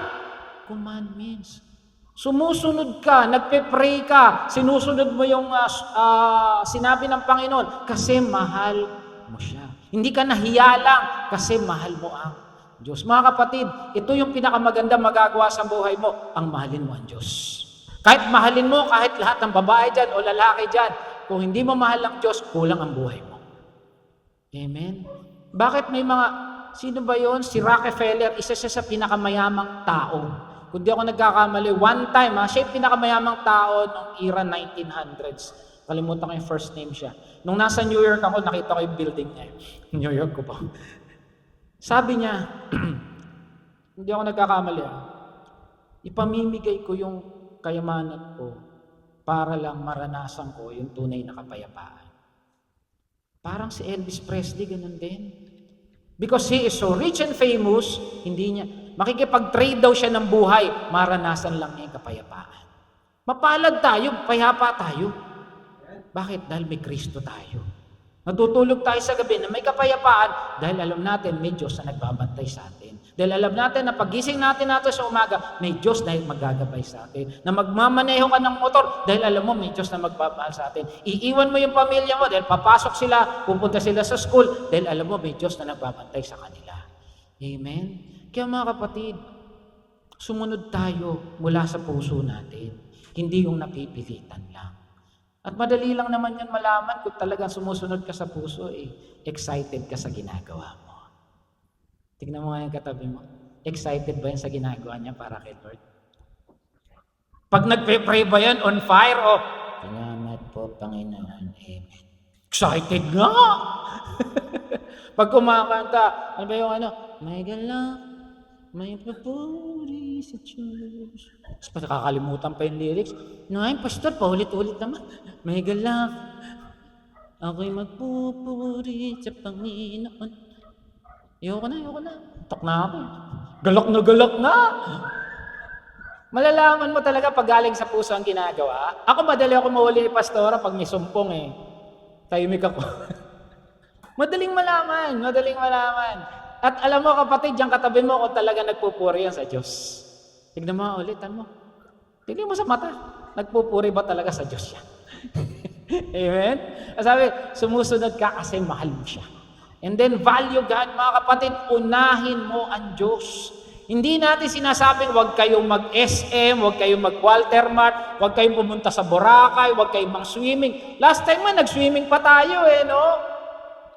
commandments. Sumusunod ka, nagpe-pray ka, sinusunod mo yung sinabi ng Panginoon kasi mahal mo siya. Hindi ka nahiya lang kasi mahal mo ang Diyos. Mga kapatid, ito yung pinakamaganda magagawa sa buhay mo, ang mahalin mo ang Diyos. Kahit mahalin mo, kahit lahat ng babae dyan o lalaki dyan, kung hindi mo mahal ang Diyos, kulang ang buhay mo. Amen? Bakit may mga, sino ba yon? Si Rockefeller, isa siya sa pinakamayamang tao. Kung di ako nagkakamali, one time, siya yung pinakamayamang tao nung era 1900s. Kalimutan ko yung first name siya. Nung nasa New York ako, nakita ko yung building niya. New York ko pa. Sabi niya, hindi ako nagkakamali, ipamimigay ko yung kayamanan ko para lang maranasan ko yung tunay na kapayapaan. Parang si Elvis Presley, ganun din. Because he is so rich and famous, hindi niya, makikipag-trade daw siya ng buhay, maranasan lang niya yung kapayapaan. Mapalad tayo, payapa tayo. Bakit? Dahil may Kristo tayo. Natutulog tayo sa gabi na may kapayapaan dahil alam natin may Diyos na nagbabantay sa atin. Dahil alam natin na pagising natin sa umaga, may Diyos na maggagabay sa atin. Na magmamaneho ka ng motor dahil alam mo may Diyos na magpapahal sa atin. Iiwan mo yung pamilya mo dahil papasok sila, pupunta sila sa school dahil alam mo may Diyos na nagbabantay sa kanila. Amen? Kaya mga kapatid, sumunod tayo mula sa puso natin. Hindi yung napipilitan lang. At madali lang naman yan malaman kung talagang sumusunod ka sa puso, excited ka sa ginagawa mo. Tignan mo nga yung katabi mo. Excited ba yan sa ginagawa niya para kay Lord? Pag nagpe-pray ba yan, on fire, salamat po, Panginoon. Amen. Excited nga! Pag kumakanta, ano ba yung may galak, may papuri sa Diyos. Tapos nakakalimutan pa yung lyrics. Ngayon, pastor, paulit-ulit naman. May galak, ako'y magpupuri sa Panginoon. Ayoko na. Tok na ako. Galak na. Malalaman mo talaga pag galing sa puso ang ginagawa. Ako, madali ako mahuli ni pastora pag may sumpong Tahimik ako. Madaling malaman. At alam mo kapatid, diyan katabi mo kung talaga nagpupuri yan sa Diyos. Tignan mo ulit, tignan mo sa mata. Nagpupuri ba talaga sa Diyos yan? Amen? Sabi, sumusunod ka kasi mahal mo siya. And then value God, mga kapatid, unahin mo ang Diyos. Hindi natin sinasabing huwag kayong mag-SM, huwag kayong mag-Walter Mart, huwag kayong pumunta sa Boracay, huwag kayong mang-swimming. Last time nag-swimming pa tayo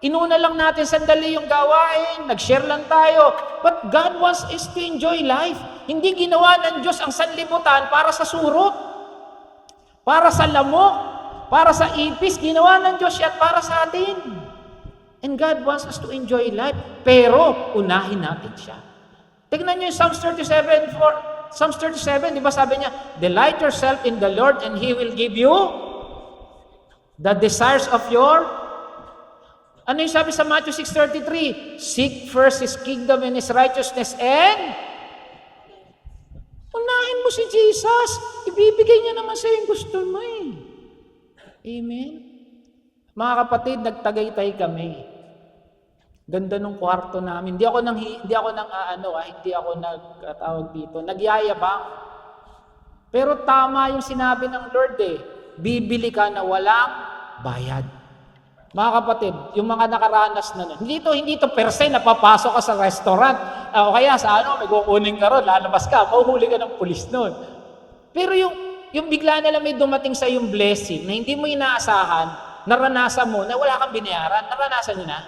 Inuna lang natin sandali yung gawain, nag-share lang tayo. But God wants us to enjoy life. Hindi ginawa ng Diyos ang sanlibutan para sa surot, para sa lamok, para sa ipis. Ginawa ng Diyos yan para sa atin. And God wants us to enjoy life. Pero, unahin natin siya. Tignan niyo yung Psalms 37, di ba sabi niya, delight yourself in the Lord and He will give you the desires of your. Ano yung sabi sa Matthew 6:33? Seek first His kingdom and His righteousness and unahin mo si Jesus. Ibibigay niya naman sa yung gusto mo Amen? Mga kapatid, nagtagaytay kami. Ganda nung kwarto namin. Hindi ako nagtawag dito. Nagyayabang. Pero tama yung sinabi ng Lord Bibili ka na walang bayad. Mga kapatid, yung mga nakaranas na hindi to per se napapasok ka sa restaurant. O kaya may kukunin ka ron, lalabas ka, mahuhuli ka ng pulis nun. Pero yung bigla na lang may dumating sa yung blessing na hindi mo inaasahan, naranasan mo na wala kang binayaran, naranasan nyo na.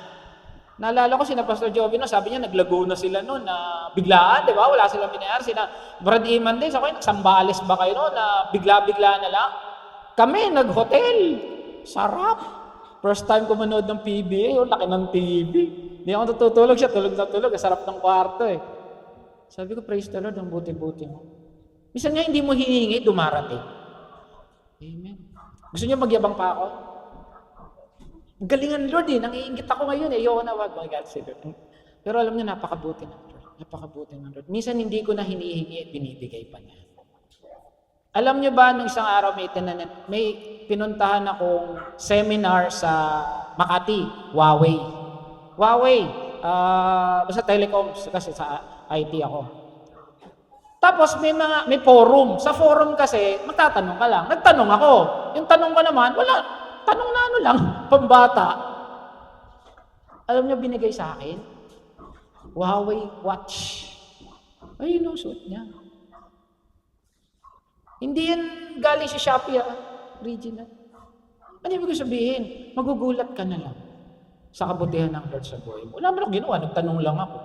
Naalala ko sina Pastor Jovino, sabi niya naglago na sila noon na biglaan, di ba? Wala silang binayaran. Sina Brad Iman din, sabi nagsambales ba kayo noon na bigla-bigla na lang? Kami, nag-hotel. Sarap. First time ko manood ng PBA, laki ng TV. Hindi ako natutulog siya, tulog na tulog. Sarap ng kwarto Sabi ko, praise the Lord, ang buti-buti mo. Minsan nga hindi mo hihingi, dumarating. Amen. Gusto niyo magyabang pa ako? Galingan Lord nangiingit ako ngayon ayoko na wag. My God, Savior. Pero alam niyo, napakabuti ng Lord. Napakabuti ng Lord. Minsan hindi ko na hinihingi, binibigay pa niya. Alam niyo ba, nung isang araw may pinuntahan akong seminar sa Makati, Huawei. Huawei, basta telecoms, kasi sa IT ako. Tapos may forum. Sa forum kasi, magtatanong ka lang. Nagtanong ako. Yung tanong ko naman, wala. Tanong na ano lang, pambata. Alam niyo binigay sa akin? Huawei watch. Ayun ang suot niya. Hindi yan galing sa Shopee, original. Ano ibig sabihin? Magugulat ka na lang sa kabutihan ng Lord sa buhay mo. Wala mo lang ginawa, nagtanong lang ako.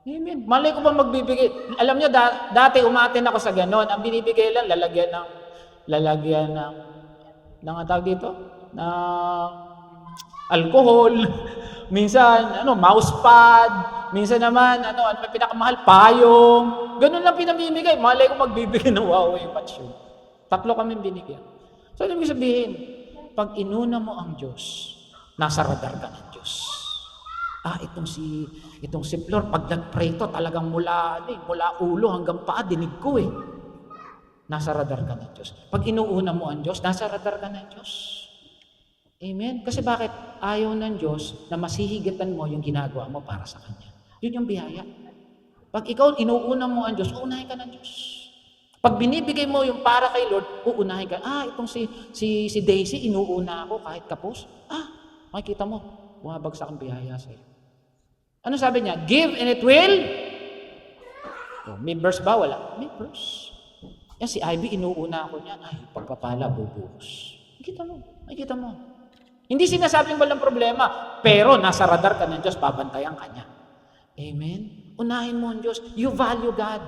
Amen. Malay ko ba magbibigay? Alam niyo, dati umaten ako sa ganon. Ang binibigay lang, lalagyan ng tawag dito? Ng alcohol. Minsan, mousepad. Minsan naman, may pinakamahal, payong. Ganun lang pinamimigay. Malay ko magbibigay ng Huawei watch yun. 3 kami binigyan. So, ano sabihin? Pag inuna mo ang Diyos, nasa radar ka ng Diyos. Itong si Flor, pag nag-pray to, talagang mula ulo hanggang paa, dinig ko eh. Nasa radar ka ng Diyos. Pag inuuna mo ang Diyos, nasa radar ka ng Diyos. Amen? Kasi bakit? Ayaw ng Diyos na masihigatan mo yung ginagawa mo para sa Kanya. Yun yung biyaya. Pag ikaw inuuna mo ang Diyos, uunahin ka ng Diyos. Pag binibigay mo yung para kay Lord, uunahin ka. Itong si Daisy, inuuna ako kahit kapos. Makikita mo, bumabagsak ang biyaya sa'yo. Ano sabi niya? Give and it will. May verse ba? Wala. May verse. Yan si Ivy, inuuna ako niya. Pagpapala, bubuhos. Makikita mo. Hindi sinasabing walang problema, pero nasa radar ka ng Diyos, babantayan ka niya. Amen? Unahin mo ang Diyos. You value God.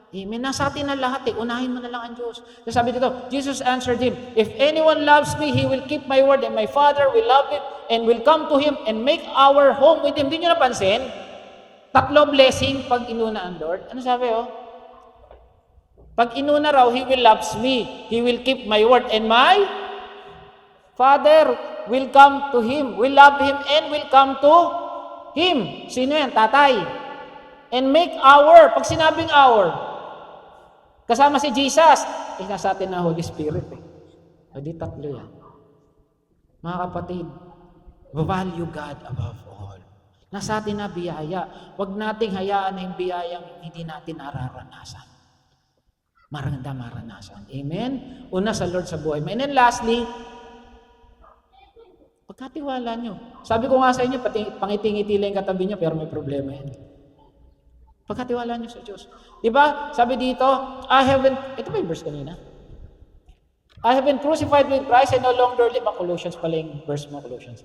Amen? Nasa atin na lahat unahin mo na lang ang Diyos. So sabi dito, Jesus answered him, if anyone loves me, he will keep my word, and my Father will love him, and will come to him, and make our home with him. Hindi nyo napansin? 3 blessing pag inuna ang Lord. Ano sabi Pag inuna raw, he will loves me, he will keep my word, and my Father will come to him, will love him, and will come to him. Sino yan? Tatay. And make our, pag sinabing our, kasama si Jesus, nasa atin na Holy Spirit Hindi 3 yan. Mga kapatid, value God above all. Nasa atin na biyaya. Huwag nating hayaan na yung biyayang hindi natin nararanasan. Maranasan. Amen? Una sa Lord sa buhay mo. And then lastly, pagkatiwala nyo. Sabi ko nga sa inyo, pangitingiti lang yung katabi nyo, pero may problema yan. Pagkatiwala nyo sa Diyos. Diba? Sabi dito, ito ba yung verse kanina? I have been crucified with Christ and no longer live. Colossians pala yung verse mo, Colossians.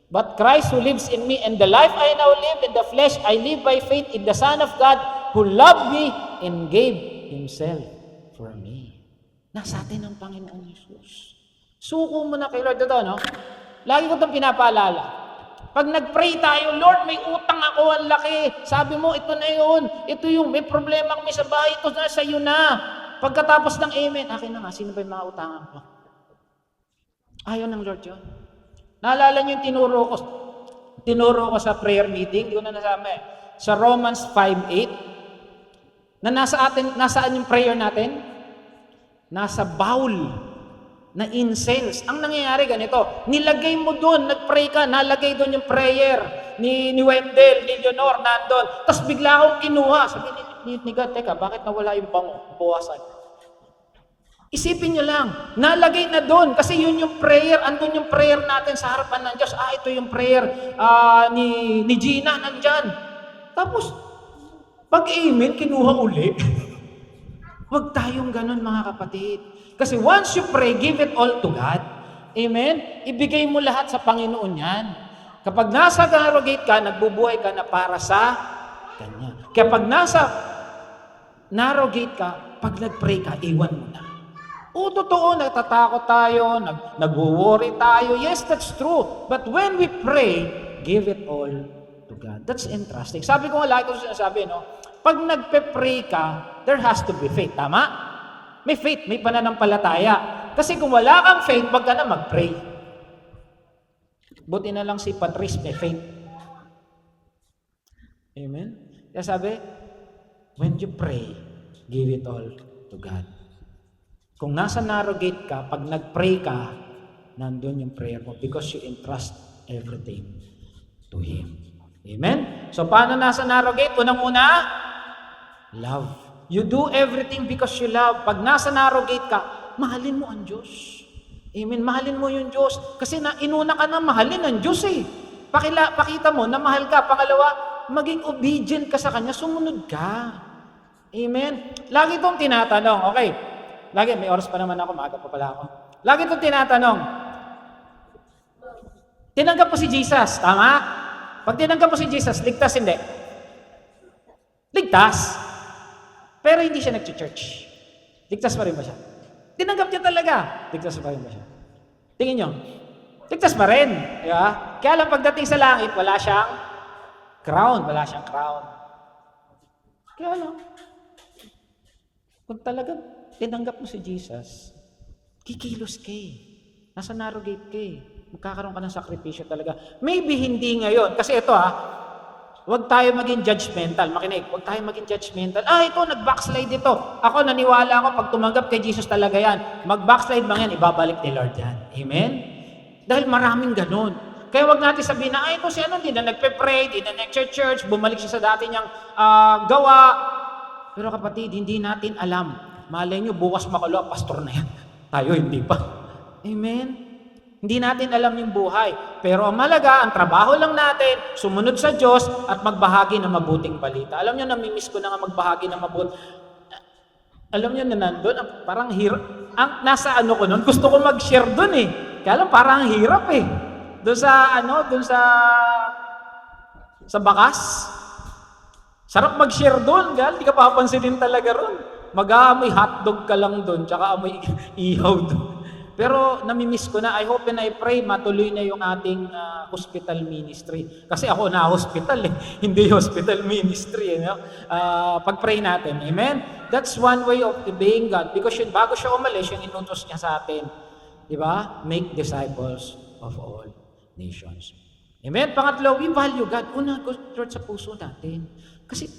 But Christ who lives in me, and the life I now live in the flesh, I live by faith in the Son of God who loved me and gave Himself for me. Nasa atin ang Panginoon Jesus. Suko mo na kay Lord. Ito, lagi ko itong pinapaalala. Pag nag-pray tayo, Lord, may utang ako, ang laki. Sabi mo, ito na yun. Ito yung may problema kami sa bahay, ito na sa iyo na. Pagkatapos ng amen, akin na nga, sino ba yung mga utangan ko? Ayaw ng Lord yun. Naalala niyo yung tinuro ko sa prayer meeting, di ko na nasama sa Romans 5:8, na nasaan yung prayer natin? Nasa bowl na incense. Ang nangyayari ganito, nilagay mo doon, nag-pray ka, nalagay doon yung prayer ni Wendell, ni Leonor, nandun. Tapos bigla akong kinuha. Sabi ni God, teka, bakit nawala yung buwasan? Isipin nyo lang, nalagay na doon, kasi yun yung prayer, andun yung prayer natin sa harapan ng Diyos. Ito yung prayer ni Gina, nandyan. Tapos, pag-amen, kinuha uli. Huwag tayong ganun, mga kapatid. Kasi once you pray, give it all to God. Amen? Ibigay mo lahat sa Panginoon yan. Kapag nasa narrow gate ka, nagbubuhay ka na para sa Kanya. Kapag nasa narrow gate ka, pag nag-pray ka, iwan mo na. Totoo, natatakot tayo, nag-worry tayo. Yes, that's true. But when we pray, give it all to God. That's interesting. Sabi ko nga, lagi ko sinasabi, pag nagpe-pray ka, there has to be faith. Tama? May faith, may pananampalataya. Kasi kung wala kang faith, wag ka na mag-pray. Buti na lang si Patrice may faith. Amen? Kaya sabi, when you pray, give it all to God. Kung nasa narrow gate ka, pag nag-pray ka, nandun yung prayer mo because you entrust everything to Him. Amen? So, paano nasa narrow gate? Unang-una, love. You do everything because you love. Pag nasa narrow gate ka, mahalin mo ang Diyos. Amen? Mahalin mo yung Diyos. Kasi inuna ka na mahalin ang Diyos eh. Pakita mo na mahal ka. Pangalawa, maging obedient ka sa Kanya, sumunod ka. Amen? Lagi itong tinatanong, okay, lagi, may oras pa naman ako, maaga pa pala ako. Lagi itong tinatanong, tinanggap mo si Jesus, tama? Pag tinanggap mo si Jesus, ligtas hindi? Ligtas. Pero hindi siya nag-church. Ligtas pa rin ba siya? Tinanggap niya talaga. Ligtas pa rin ba siya? Tingin nyo, ligtas pa rin. Diba? Kaya lang pagdating sa langit, wala siyang crown. Wala siyang crown. Kaya lang, kung talagang tinanggap mo si Jesus, kikilos ka eh. Nasa narrow gate ka eh. Magkakaroon ka ng sakripisyo talaga. Maybe hindi ngayon. Kasi ito huwag tayo maging judgmental. Makinig, huwag tayo maging judgmental. Ito, nag-backslide ito. Ako, naniwala ako, pag tumanggap kay Jesus talaga yan. Mag-backslide man yan, ibabalik ni Lord yan. Amen? Dahil maraming ganun. Kaya huwag natin sabihin na, ito si hindi na nagpe-pray, hindi na nag-church, bumalik siya sa dati niyang gawa. Pero kapatid, hindi natin alam. Malay nyo, bukas makalo, pastor na yan. Tayo, hindi pa. Amen? Hindi natin alam yung buhay. Pero ang malaga, ang trabaho lang natin, sumunod sa Diyos at magbahagi ng mabuting balita. Alam nyo, namimiss ko na nga magbahagi ng mabuting. Alam nyo na nandun, parang hirap. Nasa ko nun, gusto ko mag-share dun eh. Kaya lang parang hirap eh. Doon sa bakas. Sarap mag-share dun, gal. Di ka papansinin talaga ron. Mag-aamoy hotdog ka lang dun, tsaka amoy ihaw dun. Pero namimiss ko na, I hope and I pray matuloy na yung ating hospital ministry. Kasi ako na hospital hindi hospital ministry. Pag-pray natin, amen? That's one way of obeying God. Because bago siya umalis, yung inutos niya sa atin. Diba? Make disciples of all nations. Amen? Pangatlo, we value God. Una, Lord, sa puso natin. Kasi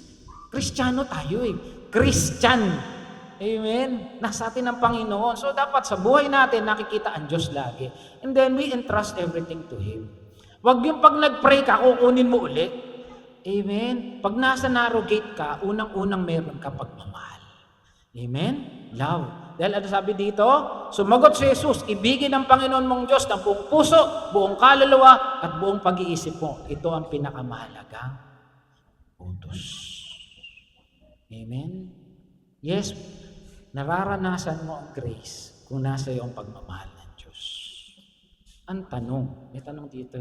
Kristiyano tayo Christian. Amen? Nasa atin ang Panginoon. So, dapat sa buhay natin, nakikita ang Diyos lagi. And then, we entrust everything to Him. Huwag yung pag nag-pray ka, kukunin mo ulit. Amen? Pag nasa narrow gate ka, unang-unang meron ka pagmamahal. Amen? Love. Dahil ano sabi dito? Sumagot si Jesus, ibigin ng Panginoon mong Diyos ng buong puso, buong kaluluwa, at buong pag-iisip mo. Ito ang pinakamahalagang utos. Amen? Yes, nararanasan mo ang grace kung nasa iyo ang pagmamahal ng Diyos. Ang tanong, may tanong dito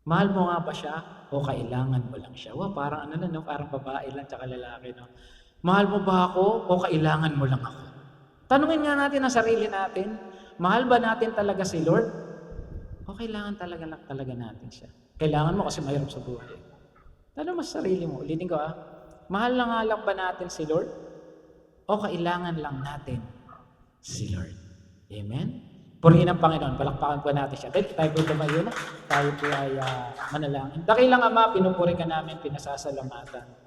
mahal mo nga ba siya o kailangan mo lang siya? Parang parang babae lang tsaka lalaki, no? Mahal mo ba ako o kailangan mo lang ako? Tanungin nga natin ang sarili natin, mahal ba natin talaga si Lord? O kailangan talaga natin siya? Kailangan mo kasi mahirap sa buhay. Tanong mo sa sarili mo, ulitin ko mahal na nga lang ba natin si Lord? O kailangan lang natin si Lord? Amen? Purihin ang Panginoon. Palakpakan po natin siya. Dahil tayo po tumayo na. Tayo po ay manalangin. Dakilang Ama, pinupuri ka namin, pinasasalamatan.